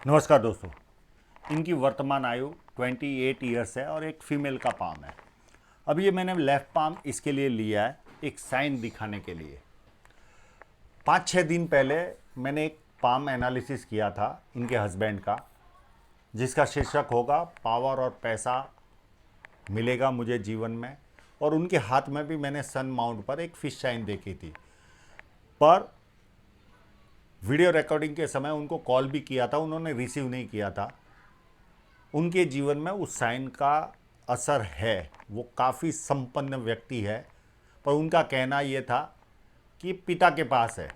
नमस्कार दोस्तों। इनकी वर्तमान आयु 28 ईयर्स है और एक फीमेल का पाम है। अब ये मैंने लेफ्ट पाम इसके लिए लिया है एक साइन दिखाने के लिए। 5-6 दिन पहले मैंने एक पाम एनालिसिस किया था इनके हस्बैंड का, जिसका शीर्षक होगा पावर और पैसा मिलेगा मुझे जीवन में। और उनके हाथ में भी मैंने सन माउंट पर एक फिश साइन देखी थी, पर वीडियो रिकॉर्डिंग के समय उनको कॉल भी किया था, उन्होंने रिसीव नहीं किया था। उनके जीवन में उस साइन का असर है, वो काफ़ी संपन्न व्यक्ति है, पर उनका कहना ये था कि पिता के पास है।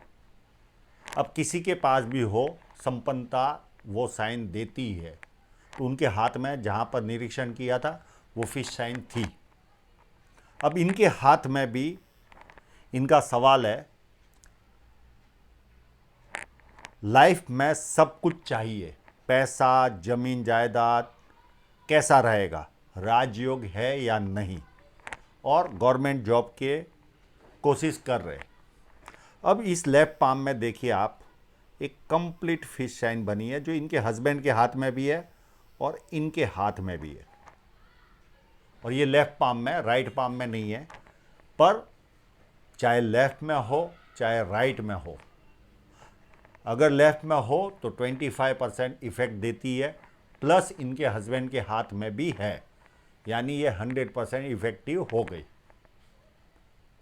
अब किसी के पास भी हो संपन्नता, वो साइन देती है। तो उनके हाथ में जहाँ पर निरीक्षण किया था वो फिश साइन थी। अब इनके हाथ में भी इनका सवाल है, लाइफ में सब कुछ चाहिए, पैसा, जमीन जायदाद, कैसा रहेगा, राजयोग है या नहीं, और गवर्नमेंट जॉब के कोशिश कर रहे। अब इस लेफ्ट पाम में देखिए आप, एक कंप्लीट फिश साइन बनी है जो इनके हस्बैंड के हाथ में भी है और इनके हाथ में भी है। और ये लेफ्ट पाम में, राइट पाम में नहीं है, पर चाहे लेफ्ट में हो चाहे राइट में हो, अगर लेफ्ट में हो तो 25% इफेक्ट देती है, प्लस इनके हस्बैंड के हाथ में भी है, यानी ये 100% इफेक्टिव हो गई।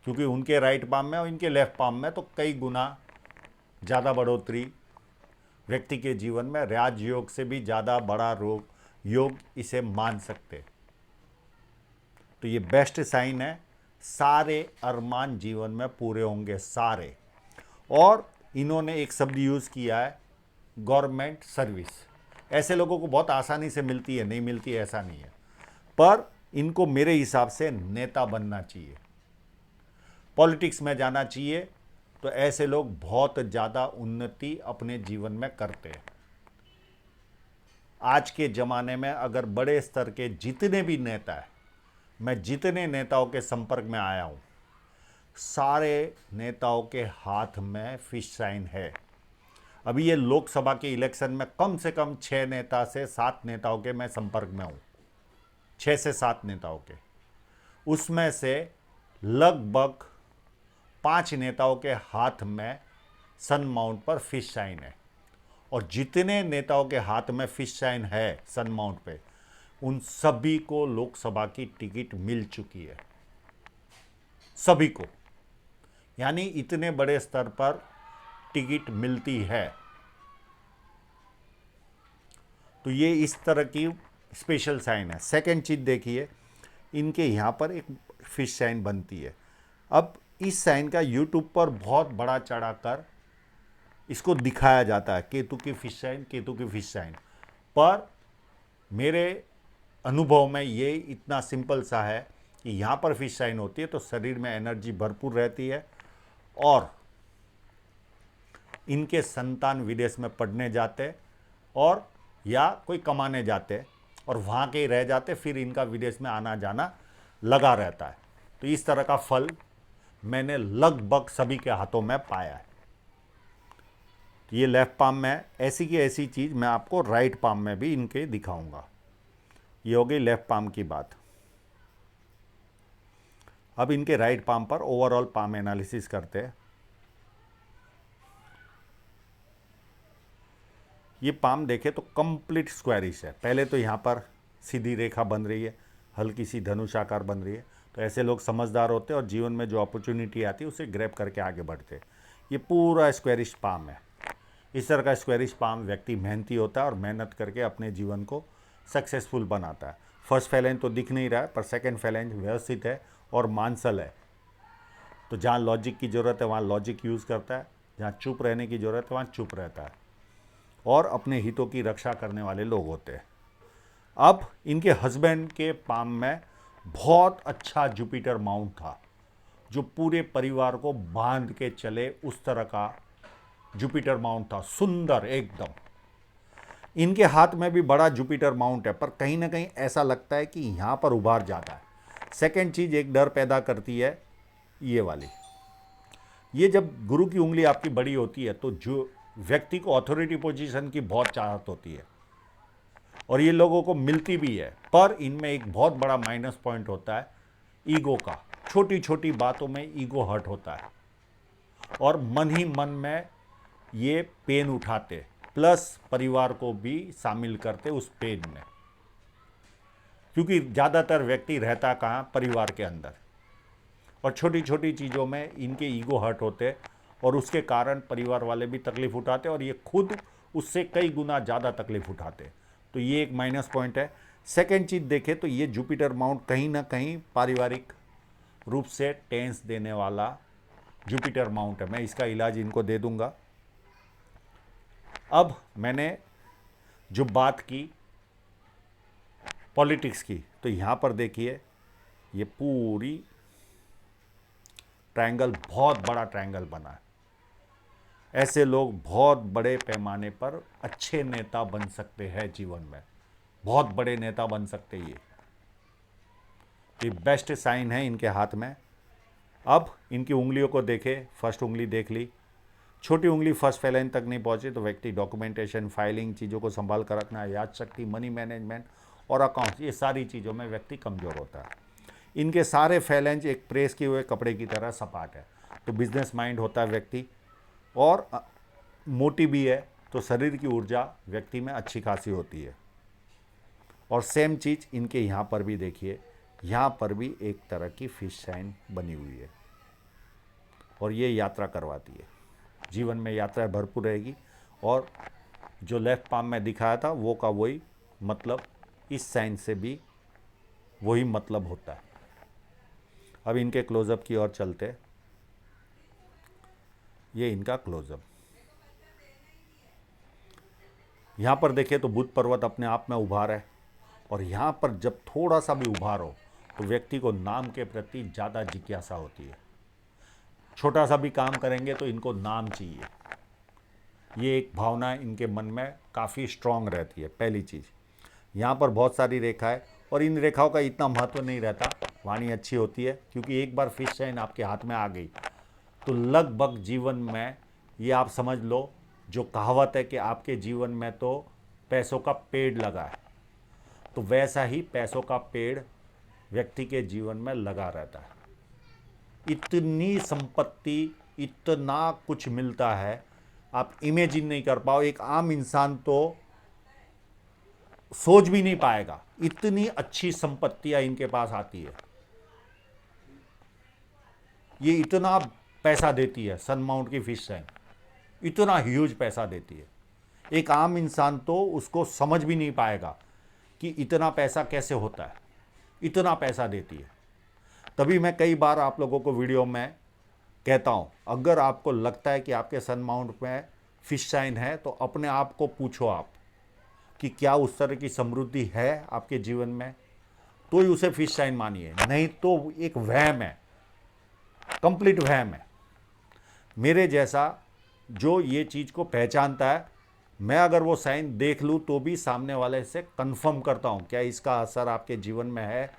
क्योंकि उनके राइट पाम में और इनके लेफ्ट पाम में तो कई गुना ज़्यादा बढ़ोतरी व्यक्ति के जीवन में, राजयोग से भी ज़्यादा बड़ा योग इसे मान सकते। तो ये बेस्ट साइन है, सारे अरमान जीवन में पूरे होंगे, सारे। और इन्होंने एक शब्द यूज़ किया है, गवर्नमेंट सर्विस। ऐसे लोगों को बहुत आसानी से मिलती है, नहीं मिलती है ऐसा नहीं है, पर इनको मेरे हिसाब से नेता बनना चाहिए, पॉलिटिक्स में जाना चाहिए। तो ऐसे लोग बहुत ज़्यादा उन्नति अपने जीवन में करते हैं। आज के ज़माने में अगर बड़े स्तर के जितने भी नेता हैं, मैं जितने नेताओं के संपर्क में आया हूँ, सारे नेताओं के हाथ में फिश साइन है। अभी ये लोकसभा के इलेक्शन में कम से कम 6 नेता से 7 नेताओं के मैं संपर्क में हूँ, 6 से 7 नेताओं के। उसमें से लगभग 5 नेताओं के हाथ में सन माउंट पर फिश साइन है। और जितने नेताओं के हाथ में फिश साइन है सन माउंट पे, उन सभी को लोकसभा की टिकट मिल चुकी है, सभी को। यानी इतने बड़े स्तर पर टिकट मिलती है। तो ये इस तरह की स्पेशल साइन है। सेकंड चीज़ देखिए, इनके यहाँ पर एक फिश साइन बनती है। अब इस साइन का यूट्यूब पर बहुत बड़ा चढ़ाकर इसको दिखाया जाता है, केतु की फिश साइन, केतु की फिश साइन। पर मेरे अनुभव में ये इतना सिंपल सा है कि यहाँ पर फिश साइन होती है तो शरीर में एनर्जी भरपूर रहती है, और इनके संतान विदेश में पढ़ने जाते और या कोई कमाने जाते और वहाँ के ही रह जाते, फिर इनका विदेश में आना जाना लगा रहता है। तो इस तरह का फल मैंने लगभग सभी के हाथों में पाया है। तो ये लेफ्ट पाम में, ऐसी की ऐसी चीज़ मैं आपको राइट पाम में भी इनके दिखाऊंगा। ये हो गई लेफ्ट पाम की बात। अब इनके राइट पाम पर ओवरऑल पाम एनालिसिस करते हैं। ये पाम देखे तो कंप्लीट स्क्वायरिश है। पहले तो यहाँ पर सीधी रेखा बन रही है, हल्की सी धनुष आकार बन रही है। तो ऐसे लोग समझदार होते हैं और जीवन में जो अपॉर्चुनिटी आती है उसे ग्रैब करके आगे बढ़ते हैं। ये पूरा स्क्वायरिश पाम है। इस तरह का स्क्वायरिश पाम व्यक्ति मेहनती होता है और मेहनत करके अपने जीवन को सक्सेसफुल बनाता है। फर्स्ट फैलेंज तो दिख नहीं रहा है, पर सेकंड फैलेंज व्यवस्थित है और मांसल है। तो जहाँ लॉजिक की ज़रूरत है वहाँ लॉजिक यूज़ करता है, जहाँ चुप रहने की ज़रूरत है वहाँ चुप रहता है, और अपने हितों की रक्षा करने वाले लोग होते हैं। अब इनके हस्बैंड के पाम में बहुत अच्छा जुपिटर माउंट था, जो पूरे परिवार को बांध के चले, उस तरह का जुपिटर माउंट था, सुंदर एकदम। इनके हाथ में भी बड़ा जुपिटर माउंट है, पर कहीं ना कहीं ऐसा लगता है कि यहाँ पर उभार जाता है। सेकंड चीज़ एक डर पैदा करती है, ये वाली। ये जब गुरु की उंगली आपकी बड़ी होती है तो जो व्यक्ति को अथॉरिटी पोजीशन की बहुत चाहत होती है और ये लोगों को मिलती भी है, पर इनमें एक बहुत बड़ा माइनस पॉइंट होता है ईगो का। छोटी छोटी बातों में ईगो हर्ट होता है और मन ही मन में ये पेन उठाते, प्लस परिवार को भी शामिल करते उस पेन में, क्योंकि ज़्यादातर व्यक्ति रहता कहाँ, परिवार के अंदर, और छोटी छोटी चीज़ों में इनके ईगो हर्ट होते और उसके कारण परिवार वाले भी तकलीफ उठाते और ये खुद उससे कई गुना ज़्यादा तकलीफ उठाते। तो ये एक माइनस पॉइंट है। सेकंड चीज़ देखें तो ये जुपिटर माउंट कहीं ना कहीं पारिवारिक रूप से टेंस देने वाला जुपिटर माउंट है। मैं इसका इलाज इनको दे दूंगा। अब मैंने जो बात की पॉलिटिक्स की, तो यहाँ पर देखिए ये पूरी ट्रायंगल, बहुत बड़ा ट्रायंगल बना है। ऐसे लोग बहुत बड़े पैमाने पर अच्छे नेता बन सकते हैं जीवन में, बहुत बड़े नेता बन सकते हैं। ये बेस्ट साइन है इनके हाथ में। अब इनकी उंगलियों को देखें, फर्स्ट उंगली देख ली, छोटी उंगली फर्स्ट फैलाइन तक नहीं पहुंची, तो व्यक्ति डॉक्यूमेंटेशन, फाइलिंग, चीज़ों को संभाल कर रखना, याद शक्ति, मनी मैनेजमेंट और अकाउंट्स, ये सारी चीज़ों में व्यक्ति कमज़ोर होता है। इनके सारे फैलेंज एक प्रेस किए हुए कपड़े की तरह सपाट है। तो बिजनेस माइंड होता है व्यक्ति और मोटी भी है, तो शरीर की ऊर्जा व्यक्ति में अच्छी खासी होती है। और सेम चीज़ इनके यहाँ पर भी देखिए, यहाँ पर भी एक तरह की फिश साइन बनी हुई है और ये यात्रा करवाती है। जीवन में यात्राएं भरपूर रहेगी और जो लेफ्ट पाम में दिखाया था वो का वही मतलब, इस साइन से भी वही मतलब होता है। अब इनके क्लोजअप की ओर चलते। ये इनका क्लोजअप, यहाँ पर देखिए तो बुध पर्वत अपने आप में उभार है और यहाँ पर जब थोड़ा सा भी उभार हो तो व्यक्ति को नाम के प्रति ज़्यादा जिज्ञासा होती है। छोटा सा भी काम करेंगे तो इनको नाम चाहिए, ये एक भावना इनके मन में काफ़ी स्ट्रांग रहती है। पहली चीज़, यहाँ पर बहुत सारी रेखा है और इन रेखाओं का इतना महत्व नहीं रहता, वाणी अच्छी होती है, क्योंकि एक बार फिश साइन आपके हाथ में आ गई तो लगभग जीवन में, ये आप समझ लो, जो कहावत है कि आपके जीवन में तो पैसों का पेड़ लगा है, तो वैसा ही पैसों का पेड़ व्यक्ति के जीवन में लगा रहता है। इतनी संपत्ति, इतना कुछ मिलता है, आप इमेजिन नहीं कर पाओ। एक आम इंसान तो सोच भी नहीं पाएगा, इतनी अच्छी संपत्तियां इनके पास आती है। ये इतना पैसा देती है, सन माउंट की फिश साइन इतना ह्यूज पैसा देती है। एक आम इंसान तो उसको समझ भी नहीं पाएगा कि इतना पैसा कैसे होता है, इतना पैसा देती है। तभी मैं कई बार आप लोगों को वीडियो में कहता हूँ, अगर आपको लगता है कि आपके सन माउंट में फिश साइन है तो अपने आप को पूछो आप कि क्या उस तरह की समृद्धि है आपके जीवन में, तो ही उसे फिश साइन मानिए, नहीं तो एक वहम है, कंप्लीट वहम है। मेरे जैसा जो ये चीज़ को पहचानता है, मैं अगर वो साइन देख लूँ तो भी सामने वाले से कंफर्म करता हूँ क्या इसका असर आपके जीवन में है,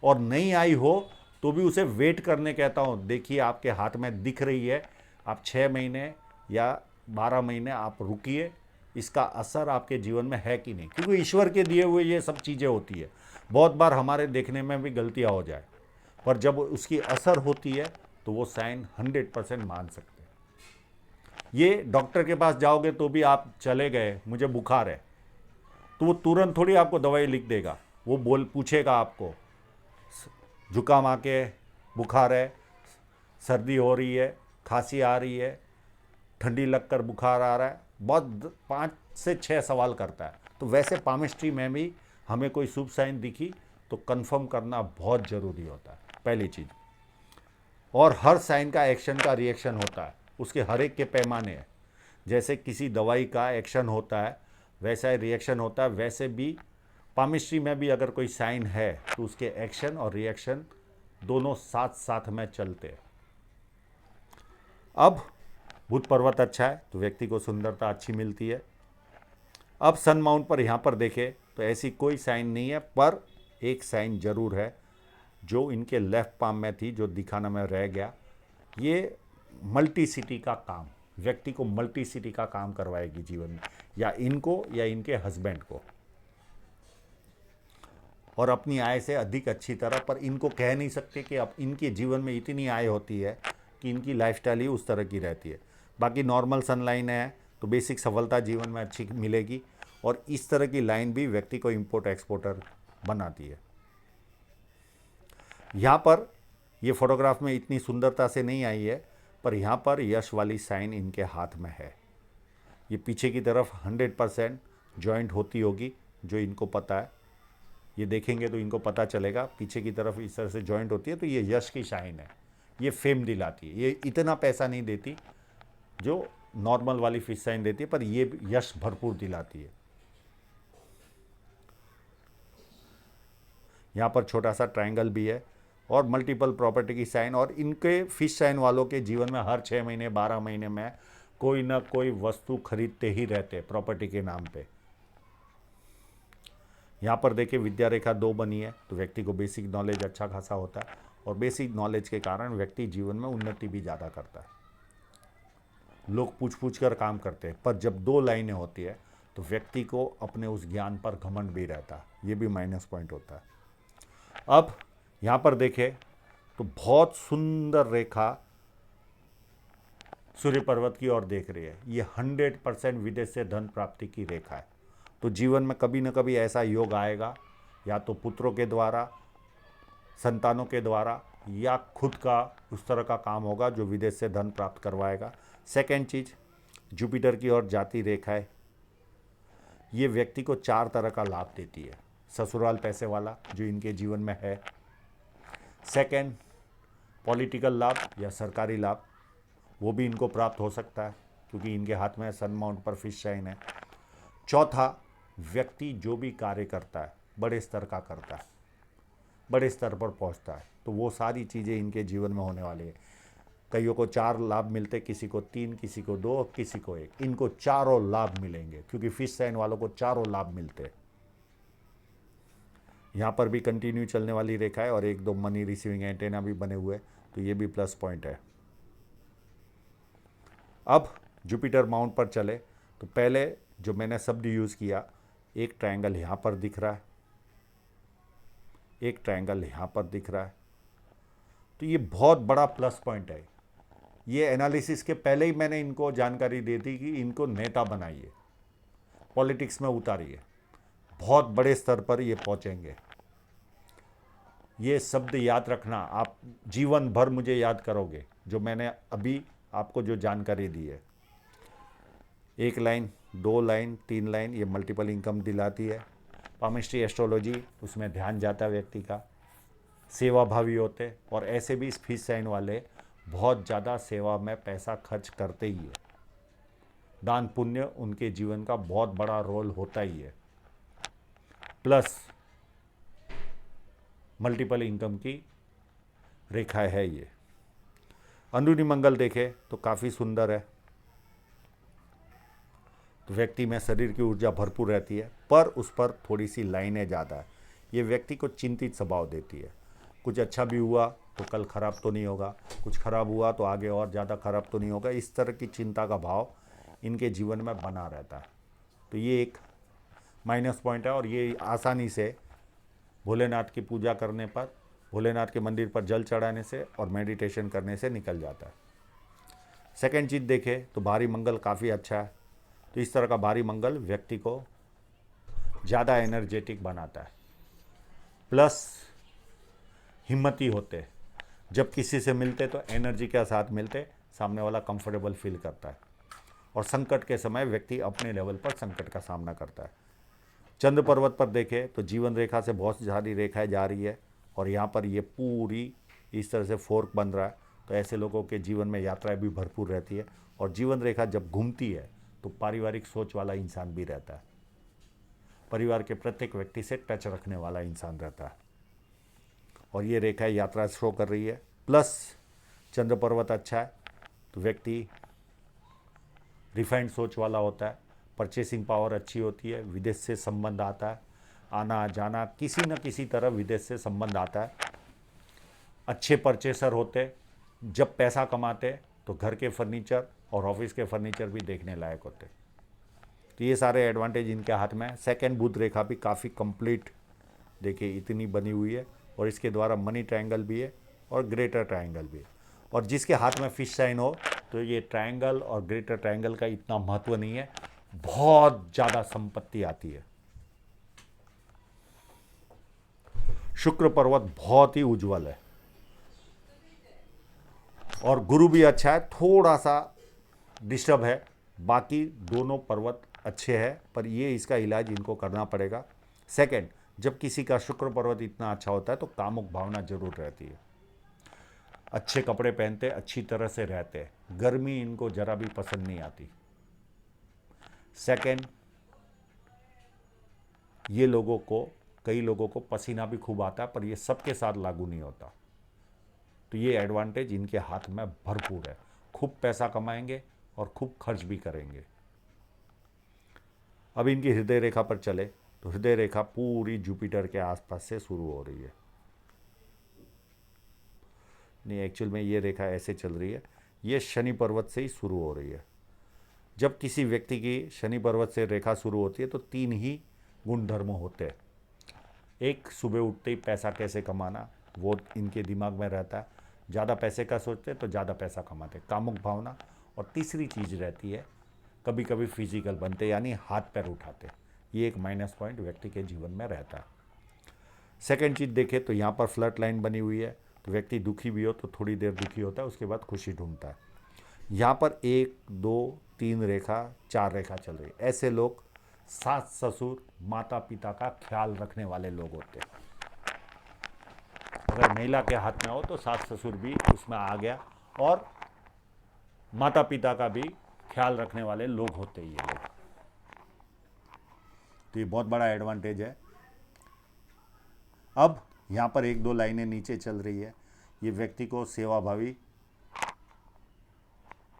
और नहीं आई हो तो भी उसे वेट करने कहता हूँ। देखिए आपके हाथ में दिख रही है, आप 6 महीने या 12 महीने आप रुकिए, इसका असर आपके जीवन में है कि नहीं, क्योंकि ईश्वर के दिए हुए ये सब चीज़ें होती है। बहुत बार हमारे देखने में भी गलतियाँ हो जाए, पर जब उसकी असर होती है तो वो साइन 100% मान सकते हैं। ये डॉक्टर के पास जाओगे तो भी आप चले गए, मुझे बुखार है, तो वो तुरंत थोड़ी आपको दवाई लिख देगा। वो पूछेगा आपको, जुकाम आके बुखार है, सर्दी हो रही है, खांसी आ रही है, ठंडी लगकर बुखार आ रहा है, बहुत 5 से 6 सवाल करता है। तो वैसे पामिस्ट्री में भी हमें कोई शुभ साइन दिखी तो कंफर्म करना बहुत ज़रूरी होता है, पहली चीज़। और हर साइन का एक्शन का रिएक्शन होता है, उसके हर एक के पैमाने हैं। जैसे किसी दवाई का एक्शन होता है वैसा ही रिएक्शन होता है, वैसे भी पामिस्ट्री में भी अगर कोई साइन है तो उसके एक्शन और रिएक्शन दोनों साथ साथ में चलते हैं। अब बुध पर्वत अच्छा है तो व्यक्ति को सुंदरता अच्छी मिलती है। अब सन माउंट पर यहाँ पर देखें तो ऐसी कोई साइन नहीं है, पर एक साइन जरूर है जो इनके लेफ्ट पाम में थी, जो दिखाना में रह गया। ये मल्टी सिटी का काम, व्यक्ति को मल्टी सिटी का काम करवाएगी जीवन में, या इनको या इनके हस्बैंड को, और अपनी आय से अधिक अच्छी तरह। पर इनको कह नहीं सकते कि अब इनके जीवन में इतनी आय होती है कि इनकी लाइफस्टाइल ही उस तरह की रहती है। बाकी नॉर्मल सनलाइन है तो बेसिक सफलता जीवन में अच्छी मिलेगी, और इस तरह की लाइन भी व्यक्ति को इंपोर्ट एक्सपोर्टर बनाती है। यहाँ पर ये फोटोग्राफ में इतनी सुंदरता से नहीं आई है, पर यहाँ पर यश वाली साइन इनके हाथ में है। ये पीछे की तरफ 100% जॉइंट होती होगी, जो इनको पता है। ये देखेंगे तो इनको पता चलेगा, पीछे की तरफ इस तरह से जॉइंट होती है, तो ये यश की साइन है। ये फेम दिलाती है। ये इतना पैसा नहीं देती जो नॉर्मल वाली फिश साइन देती है, पर ये यश भरपूर दिलाती है। यहाँ पर छोटा सा ट्रायंगल भी है और मल्टीपल प्रॉपर्टी की साइन। और इनके फिश साइन वालों के जीवन में हर 6 महीने 12 महीने में कोई ना कोई वस्तु खरीदते ही रहते प्रॉपर्टी के नाम पे। यहाँ पर देखिए विद्या रेखा 2 बनी है, तो व्यक्ति को बेसिक नॉलेज अच्छा खासा होता है, और बेसिक नॉलेज के कारण व्यक्ति जीवन में उन्नति भी ज़्यादा करता है। लोग पूछ पूछ कर काम करते हैं, पर जब 2 लाइनें होती है तो व्यक्ति को अपने उस ज्ञान पर घमंड भी रहता है। ये भी माइनस पॉइंट होता है। अब यहाँ पर देखें तो बहुत सुंदर रेखा सूर्य पर्वत की ओर देख रही है। ये 100% विदेश से धन प्राप्ति की रेखा है। तो जीवन में कभी न कभी ऐसा योग आएगा, या तो पुत्रों के द्वारा, संतानों के द्वारा, या खुद का उस तरह का काम होगा जो विदेश से धन प्राप्त करवाएगा। सेकेंड चीज़, जुपिटर की ओर जाती रेखा है। ये व्यक्ति को 4 तरह का लाभ देती है। ससुराल पैसे वाला जो इनके जीवन में है। सेकेंड, पॉलिटिकल लाभ या सरकारी लाभ, वो भी इनको प्राप्त हो सकता है क्योंकि इनके हाथ में सन माउंट पर फिश साइन है। चौथा, व्यक्ति जो भी कार्य करता है बड़े स्तर का करता है, बड़े स्तर पर पहुंचता है, तो वो सारी चीज़ें इनके जीवन में होने वाली है। कईयों को 4 लाभ मिलते, किसी को 3, किसी को 2, किसी को 1। इनको चारों लाभ मिलेंगे क्योंकि फिश साइन वालों को चारों लाभ मिलते हैं। यहाँ पर भी कंटिन्यू चलने वाली रेखा है और 1-2 मनी रिसीविंग एंटेना भी बने हुए, तो ये भी प्लस पॉइंट है। अब जुपिटर माउंट पर चले तो पहले जो मैंने शब्द यूज़ किया, एक ट्रायंगल यहाँ पर दिख रहा है, एक ट्रायंगल यहाँ पर दिख रहा है, तो ये बहुत बड़ा प्लस पॉइंट है। ये एनालिसिस के पहले ही मैंने इनको जानकारी दे दी कि इनको नेता बनाइए, पॉलिटिक्स में उतारिए, बहुत बड़े स्तर पर ये पहुँचेंगे। ये शब्द याद रखना, आप जीवन भर मुझे याद करोगे जो मैंने अभी आपको जो जानकारी दी है। 1 लाइन, 2 लाइन, 3 लाइन, ये मल्टीपल इनकम दिलाती है। पामिस्ट्री एस्ट्रोलॉजी, उसमें ध्यान जाता है व्यक्ति का, सेवा भावी होते, और ऐसे भी इस फिश साइन वाले बहुत ज़्यादा सेवा में पैसा खर्च करते ही है। दान पुण्य उनके जीवन का बहुत बड़ा रोल होता ही है। प्लस मल्टीपल इनकम की रेखा है ये। अंदरूनी मंगल देखे तो काफ़ी सुंदर है, तो व्यक्ति में शरीर की ऊर्जा भरपूर रहती है, पर उस पर थोड़ी सी लाइनें ज़्यादा है। ये व्यक्ति को चिंतित स्वभाव देती है। कुछ अच्छा भी हुआ तो कल खराब तो नहीं होगा, कुछ खराब हुआ तो आगे और ज़्यादा खराब तो नहीं होगा, इस तरह की चिंता का भाव इनके जीवन में बना रहता है। तो ये एक माइनस पॉइंट है, और ये आसानी से भोलेनाथ की पूजा करने पर, भोलेनाथ के मंदिर पर जल चढ़ाने से और मेडिटेशन करने से निकल जाता है। सेकेंड चीज़ देखें तो भारी मंगल काफ़ी अच्छा है। तो इस तरह का भारी मंगल व्यक्ति को ज़्यादा एनर्जेटिक बनाता है, प्लस हिम्मती होते। जब किसी से मिलते तो एनर्जी के साथ मिलते, सामने वाला कंफर्टेबल फील करता है, और संकट के समय व्यक्ति अपने लेवल पर संकट का सामना करता है। चंद्र पर्वत पर देखें तो जीवन रेखा से बहुत सारी रेखाएं जा रही है, और यहाँ पर ये पूरी इस तरह से फोर्क बन रहा है। तो ऐसे लोगों के जीवन में यात्राएं भी भरपूर रहती है, और जीवन रेखा जब घूमती है तो पारिवारिक सोच वाला इंसान भी रहता है, परिवार के प्रत्येक व्यक्ति से टच रखने वाला इंसान रहता है, और ये रेखा यात्रा शो कर रही है। प्लस चंद्र पर्वत अच्छा है तो व्यक्ति रिफाइंड सोच वाला होता है, परचेसिंग पावर अच्छी होती है, विदेश से संबंध आता है, आना जाना किसी न किसी तरह विदेश से संबंध आता है। अच्छे परचेसर होते, जब पैसा कमाते तो घर के फर्नीचर और ऑफिस के फर्नीचर भी देखने लायक होते। तो ये सारे एडवांटेज इनके हाथ में है। सेकेंड बुध रेखा भी काफ़ी कंप्लीट, देखिए इतनी बनी हुई है, और इसके द्वारा मनी ट्रायंगल भी है और ग्रेटर ट्रायंगल भी है। और जिसके हाथ में फिश साइन हो तो ये ट्रायंगल और ग्रेटर ट्रायंगल का इतना महत्व नहीं है, बहुत ज़्यादा संपत्ति आती है। शुक्र पर्वत बहुत ही उज्जवल है और गुरु भी अच्छा है, थोड़ा सा डिस्टर्ब है। बाकी दोनों पर्वत अच्छे हैं, पर ये इसका इलाज इनको करना पड़ेगा। सेकंड, जब किसी का शुक्र पर्वत इतना अच्छा होता है तो कामुक भावना जरूर रहती है, अच्छे कपड़े पहनते, अच्छी तरह से रहते, गर्मी इनको जरा भी पसंद नहीं आती। सेकंड, ये लोगों को, कई लोगों को पसीना भी खूब आता है, पर ये सबके साथ लागू नहीं होता। तो ये एडवांटेज इनके हाथ में भरपूर है, खूब पैसा कमाएंगे और खूब खर्च भी करेंगे। अब इनकी हृदय रेखा पर चले तो हृदय रेखा पूरी जुपिटर के आसपास से शुरू हो रही है। नहीं, एक्चुअल में ये रेखा ऐसे चल रही है, ये शनि पर्वत से ही शुरू हो रही है। जब किसी व्यक्ति की शनि पर्वत से रेखा शुरू होती है तो 3 ही गुण धर्म होते हैं। एक, सुबह उठते ही पैसा कैसे कमाना, वो इनके दिमाग में रहता है, ज़्यादा पैसे का सोचते तो ज़्यादा पैसा कमाते, कामुक भावना। और तीसरी चीज़ रहती है, कभी कभी फिजिकल बनते, यानी हाथ पैर उठाते। ये एक माइनस पॉइंट व्यक्ति के जीवन में रहता है। सेकेंड चीज़ देखें तो यहाँ पर फ्लड लाइन बनी हुई है, तो व्यक्ति दुखी भी हो तो थोड़ी देर दुखी होता है, उसके बाद खुशी ढूंढता है। यहाँ पर 1 2 3 रेखा, 4 रेखा चल रही है। ऐसे लोग सास ससुर माता पिता का ख्याल रखने वाले लोग होते हैं। अगर महिला के हाथ में हो तो सास ससुर भी उसमें आ गया, और माता पिता का भी ख्याल रखने वाले लोग होते ही ये लोग। तो ये बहुत बड़ा एडवांटेज है। अब यहाँ पर 1 2 लाइनें नीचे चल रही है, ये व्यक्ति को सेवाभावी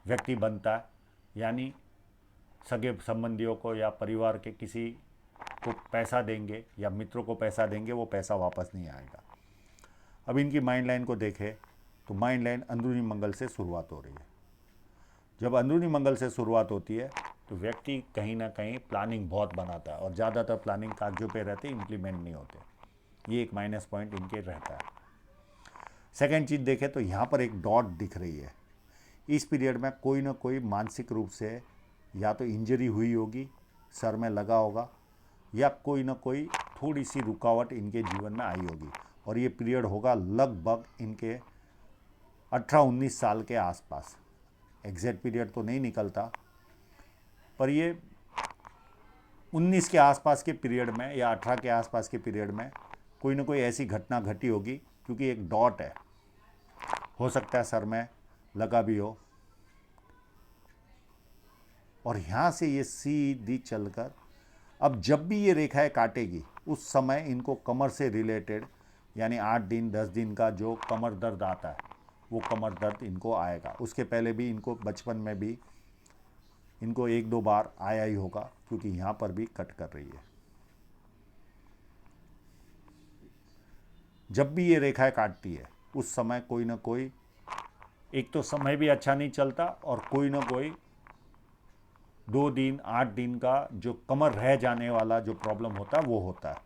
व्यक्ति बनता है, यानी सगे संबंधियों को या परिवार के किसी को पैसा देंगे या मित्रों को पैसा देंगे, वो पैसा वापस नहीं आएगा। अब इनकी माइंड लाइन को देखें तो माइंड लाइन अंदरूनी मंगल से शुरुआत हो रही है। जब अंदरूनी मंगल से शुरुआत होती है तो व्यक्ति कहीं ना कहीं प्लानिंग बहुत बनाता है, और ज़्यादातर प्लानिंग कागजों पे रहते, इंप्लीमेंट नहीं होते। ये एक माइनस पॉइंट इनके रहता है। सेकेंड चीज़ देखें तो यहाँ पर एक डॉट दिख रही है। इस पीरियड में कोई ना कोई मानसिक रूप से या तो इंजरी हुई होगी, सर में लगा होगा, या कोई ना कोई थोड़ी सी रुकावट इनके जीवन में आई होगी। और ये पीरियड होगा लगभग इनके 18-19 साल के आसपास। एग्जैक्ट पीरियड तो नहीं निकलता, पर ये 19 के आसपास के पीरियड में या 18 के आसपास के पीरियड में कोई ना कोई ऐसी घटना घटी होगी, क्योंकि एक डॉट है, हो सकता है सर में लगा भी हो। और यहाँ से ये सीधी चलकर, अब जब भी ये रेखाएं काटेगी उस समय इनको कमर से रिलेटेड, यानी 8 दिन 10 दिन का जो कमर दर्द आता है, वो कमर दर्द इनको आएगा। उसके पहले भी इनको बचपन में भी इनको 1-2 बार आया ही होगा, क्योंकि यहाँ पर भी कट कर रही है। जब भी ये रेखाएं काटती है उस समय कोई ना कोई, एक तो समय भी अच्छा नहीं चलता, और कोई ना कोई 2 दिन 8 दिन का जो कमर रह जाने वाला जो प्रॉब्लम होता है वो होता है।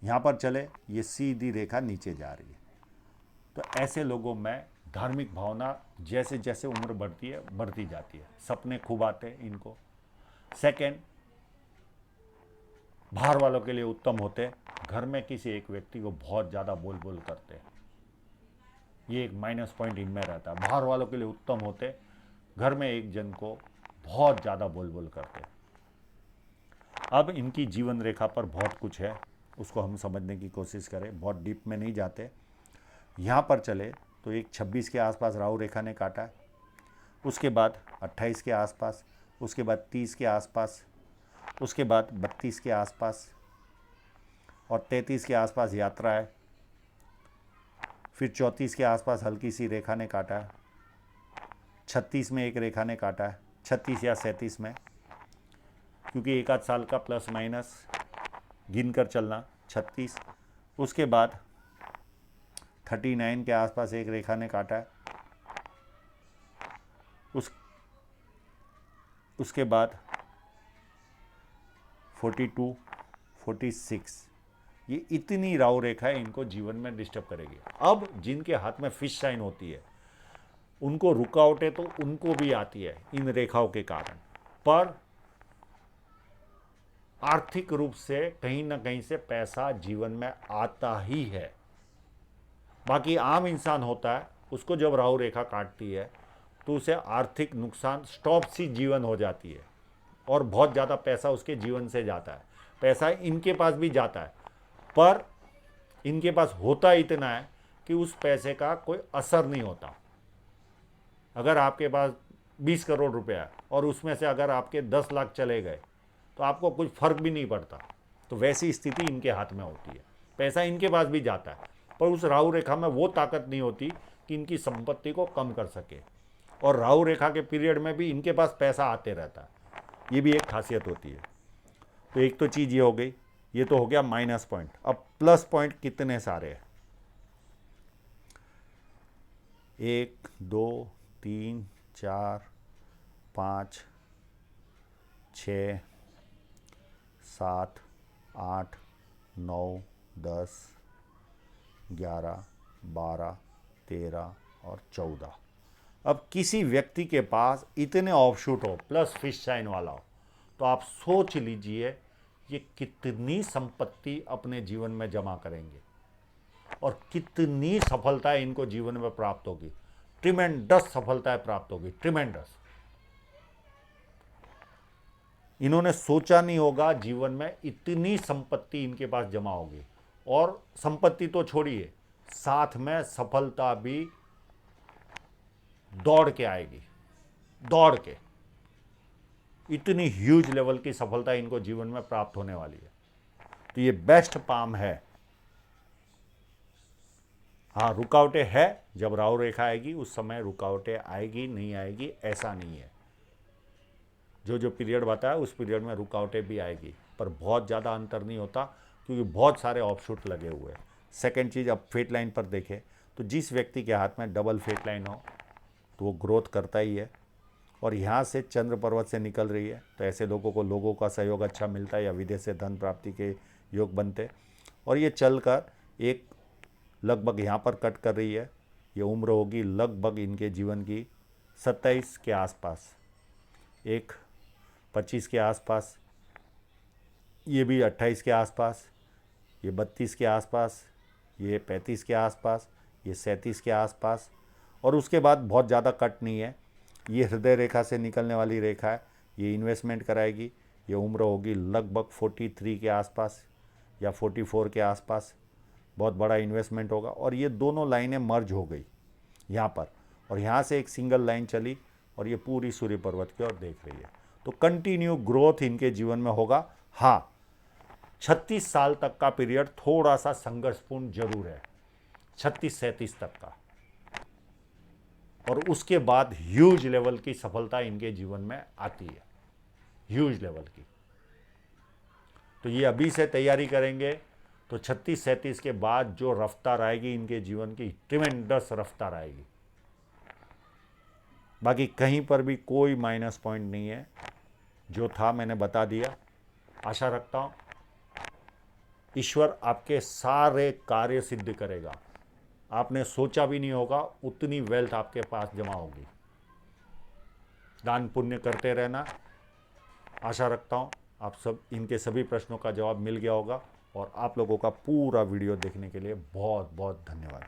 यहाँ पर चले, ये सीधी रेखा नीचे जा रही है। तो ऐसे लोगों में धार्मिक भावना जैसे जैसे उम्र बढ़ती है बढ़ती जाती है, सपने खूब आते हैं इनको। सेकंड, बाहर वालों के लिए उत्तम होते, घर में किसी एक व्यक्ति को बहुत ज़्यादा बोल बोल करते, ये एक माइनस पॉइंट इनमें रहता है। बाहर वालों के लिए उत्तम होते, घर में एक जन को बहुत ज़्यादा बोल बोल करते। अब इनकी जीवन रेखा पर बहुत कुछ है, उसको हम समझने की कोशिश करें, बहुत डीप में नहीं जाते। यहाँ पर चले तो एक 26 के आसपास राहु रेखा ने काटा है, उसके बाद 28 के आसपास, उसके बाद 30 के आसपास, उसके बाद 32 के आसपास, और 33 के आसपास यात्रा है। फिर 34 के आसपास हल्की सी रेखा ने काटा है, 36 में एक रेखा ने काटा है, 36 या 37 में, क्योंकि 1 आध साल का प्लस माइनस गिन कर चलना, 36। उसके बाद 39 के आसपास एक रेखा ने काटा है, उस उसके बाद 42, 46, ये इतनी राहु रेखाएं इनको जीवन में डिस्टर्ब करेगी। अब जिनके हाथ में फिश साइन होती है उनको रुकावटें तो उनको भी आती है इन रेखाओं के कारण, पर आर्थिक रूप से कहीं ना कहीं से पैसा जीवन में आता ही है। बाकी आम इंसान होता है, उसको जब राहु रेखा काटती है तो उसे आर्थिक नुकसान, स्टॉप सी जीवन हो जाती है और बहुत ज़्यादा पैसा उसके जीवन से जाता है। पैसा इनके पास भी जाता है, पर इनके पास होता इतना है कि उस पैसे का कोई असर नहीं होता। अगर आपके पास 20 करोड़ रुपया है और उसमें से अगर आपके 10 लाख चले गए तो आपको कुछ फर्क भी नहीं पड़ता। तो वैसी स्थिति इनके हाथ में होती है। पैसा इनके पास भी जाता है, पर उस राहु रेखा में वो ताकत नहीं होती कि इनकी संपत्ति को कम कर सके। और राहु रेखा के पीरियड में भी इनके पास पैसा आते रहता है, ये भी एक खासियत होती है। तो एक तो चीज़ ये हो गई, ये तो हो गया माइनस पॉइंट। अब प्लस पॉइंट कितने सारे हैं? 1, 2, 3, 4, 5, 6, 7, 8, 9, 10, 11, 12, 13 और 14। अब किसी व्यक्ति के पास इतने ऑफशूट हो, प्लस फिश साइन वाला हो, तो आप सोच लीजिए ये कितनी संपत्ति अपने जीवन में जमा करेंगे और कितनी सफलता इनको जीवन में प्राप्त होगी। ट्रिमेंडस सफलताएं प्राप्त होगी, ट्रिमेंडस। इन्होंने सोचा नहीं होगा जीवन में इतनी संपत्ति इनके पास जमा होगी। और संपत्ति तो छोड़िए, साथ में सफलता भी दौड़ के आएगी, दौड़ के। इतनी ह्यूज लेवल की सफलता इनको जीवन में प्राप्त होने वाली है। तो ये बेस्ट पाम है। हाँ, रुकावटें है, जब राहु रेखा आएगी उस समय रुकावटें आएगी, नहीं आएगी ऐसा नहीं है। जो पीरियड बताया उस पीरियड में रुकावटें भी आएगी, पर बहुत ज़्यादा अंतर नहीं होता क्योंकि बहुत सारे ऑफशूट लगे हुए हैं। सेकेंड चीज़, अब फेट लाइन पर देखें तो जिस व्यक्ति के हाथ में डबल फेट लाइन हो तो वो ग्रोथ करता ही है। और यहाँ से चंद्र पर्वत से निकल रही है तो ऐसे लोगों का सहयोग अच्छा मिलता है या विदेश से धन प्राप्ति के योग बनते। और ये चलकर एक लगभग यहाँ पर कट कर रही है। ये उम्र होगी लगभग इनके जीवन की 27 के आसपास, एक 25 के आसपास, ये भी 28 के आसपास, ये 32 के आसपास, ये 35 के आसपास, ये 37 के आसपास। और उसके बाद बहुत ज़्यादा कट नहीं है। ये हृदय रेखा से निकलने वाली रेखा है, ये इन्वेस्टमेंट कराएगी। ये उम्र होगी लगभग 43 के आसपास या 44 के आसपास। बहुत बड़ा इन्वेस्टमेंट होगा। और ये दोनों लाइनें मर्ज हो गई यहाँ पर, और यहाँ से एक सिंगल लाइन चली और ये पूरी सूर्य पर्वत की ओर देख रही है। तो कंटिन्यू ग्रोथ इनके जीवन में होगा। हाँ, 36 साल तक का पीरियड थोड़ा सा संघर्षपूर्ण जरूर है, 36-37 तक का। और उसके बाद ह्यूज लेवल की सफलता इनके जीवन में आती है, ह्यूज लेवल की। तो ये अभी से तैयारी करेंगे तो 36-37 के बाद जो रफ्तार आएगी इनके जीवन की, ट्रिमेंडस रफ्तार आएगी। बाकी कहीं पर भी कोई माइनस पॉइंट नहीं है, जो था मैंने बता दिया। आशा रखता हूँ ईश्वर आपके सारे कार्य सिद्ध करेगा। आपने सोचा भी नहीं होगा उतनी वेल्थ आपके पास जमा होगी। दान पुण्य करते रहना। आशा रखता हूँ आप सब इनके सभी प्रश्नों का जवाब मिल गया होगा। और आप लोगों का पूरा वीडियो देखने के लिए बहुत बहुत धन्यवाद।